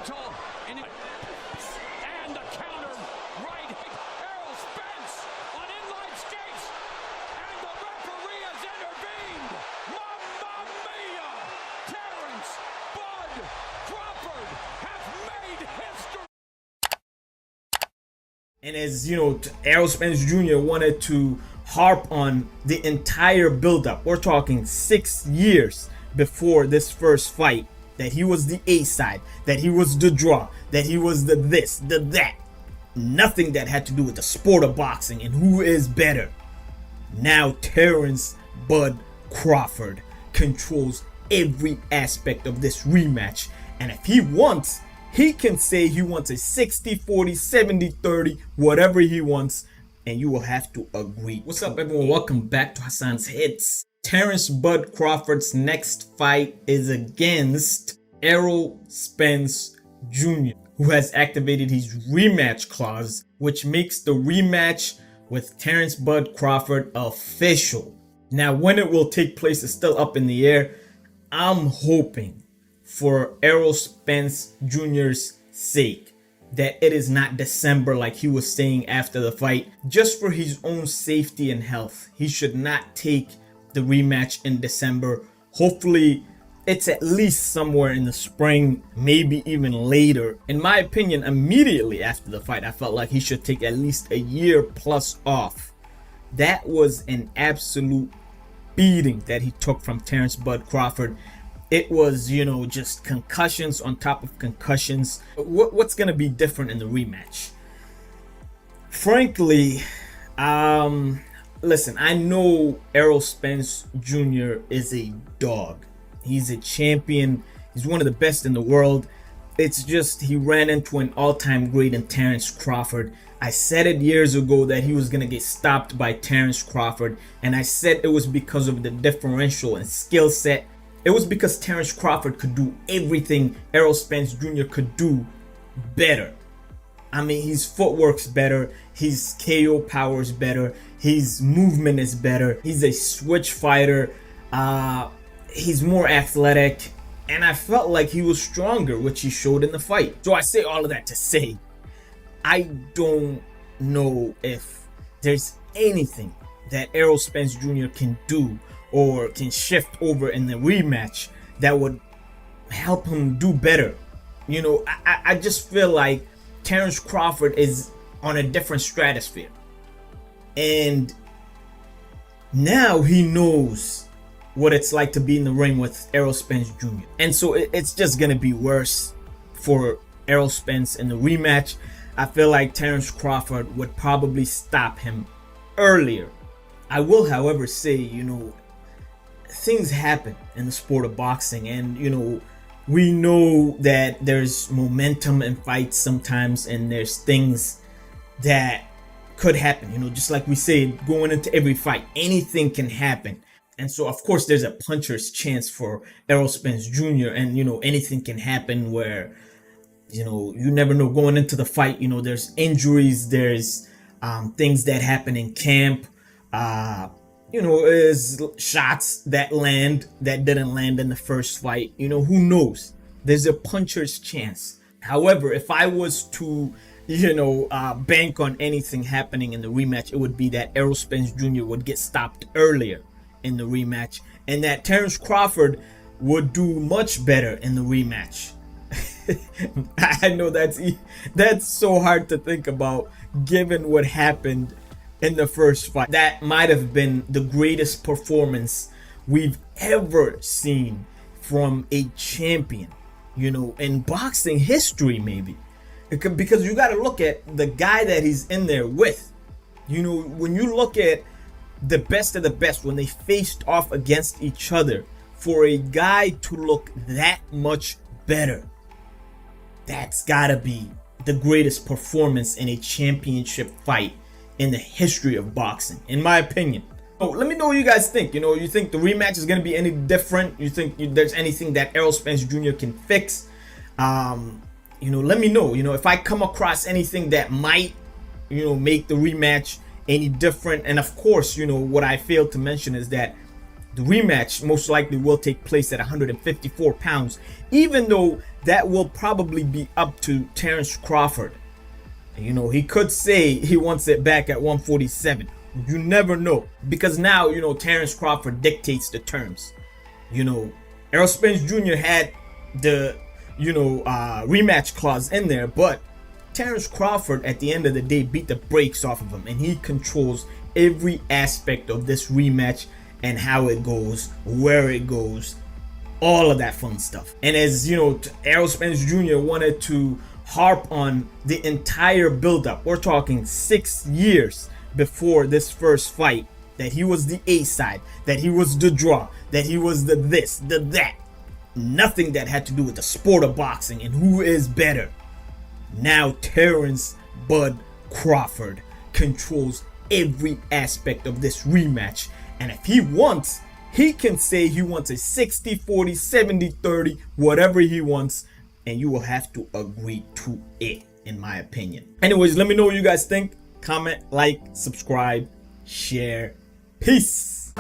Gentle and the counter right. Errol Spence on inline skates, and the referee has intervened. Mamma mia! Terence Bud Crawford has made history. And as you know, Errol Spence Jr. wanted to harp on the entire buildup. We're talking 6 years before this first fight, that he was the A side, that he was the draw, that he was the this, the that. Nothing that had to do with the sport of boxing and who is better. Now Terence Bud Crawford controls every aspect of this rematch. And if he wants, he can say he wants a 60-40, 70-30, whatever he wants, and you will have to agree. What's up, everyone? Welcome back to Hassan's Hits. Terence Bud Crawford's next fight is against Errol Spence Jr., who has activated his rematch clause, which makes the rematch with Terence Bud Crawford official. Now, when it will take place is still up in the air. I'm hoping, for Errol Spence Jr.'s sake, that it is not December like he was saying after the fight. Just for his own safety and health, he should not take the rematch in December. Hopefully it's at least somewhere in the spring, maybe even later. In my opinion, immediately after the fight, I felt like he should take at least a year plus off. That was an absolute beating that he took from Terence Bud Crawford. It was, just concussions on top of concussions. What's going to be different in the rematch? Frankly, listen, I know Errol Spence Jr. is a dog. He's a champion. He's one of the best in the world. It's just he ran into an all-time great in Terence Crawford. I said it years ago that he was going to get stopped by Terence Crawford, and I said it was because of the differential and skill set. It was because Terence Crawford could do everything Errol Spence Jr. could do better. I mean, his footwork's better, his KO power is better, his movement is better, he's a switch fighter, he's more athletic, and I felt like he was stronger, which he showed in the fight. So I say all of that to say, I don't know if there's anything that Errol Spence Jr. can do or can shift over in the rematch that would help him do better. I just feel like Terence Crawford is on a different stratosphere. And now he knows what it's like to be in the ring with Errol Spence Jr. And so it's just going to be worse for Errol Spence in the rematch. I feel like Terence Crawford would probably stop him earlier. I will, however, say, things happen in the sport of boxing, and we know that there's momentum in fights sometimes, and there's things that could happen, just like we say going into every fight, anything can happen. And so of course there's a puncher's chance for Errol Spence Jr., and anything can happen where you never know going into the fight. There's injuries, there's things that happen in camp, is shots that land that didn't land in the first fight. Who knows? There's a puncher's chance. However, if I was to, bank on anything happening in the rematch, it would be that Errol Spence Jr. would get stopped earlier in the rematch, and that Terence Crawford would do much better in the rematch. I know that's so hard to think about given what happened in the first fight. That might have been the greatest performance we've ever seen from a champion, in boxing history, maybe. Because you got to look at the guy that he's in there with. When you look at the best of the best, when they faced off against each other, for a guy to look that much better, that's got to be the greatest performance in a championship fight in the history of boxing, in my opinion. So let me know what you guys think. You think the rematch is going to be any different? You think there's anything that Errol Spence Jr. can fix? Let me know. If I come across anything that might, make the rematch any different. And of course, what I failed to mention is that The rematch most likely will take place at 154 pounds, even though that will probably be up to Terence Crawford. You know, he could say he wants it back at 147. You never know, because now, you know, Terence Crawford dictates the terms. You know, Errol Spence Jr. had the, rematch clause in there, but Terence Crawford at the end of the day beat the brakes off of him, and he controls every aspect of this rematch and how it goes, where it goes, all of that fun stuff. And as you know, Errol Spence Jr. wanted to harp on the entire build-up. We're talking 6 years before this first fight, that he was the A side, that he was the draw, that he was the this, the that. Nothing that had to do with the sport of boxing and who is better. Now Terence Bud Crawford controls every aspect of this rematch, and if he wants, he can say he wants a 60-40, 70-30, whatever he wants, and you will have to agree to it, in my opinion. Anyways, let me know what you guys think. Comment, like, subscribe, share. Peace.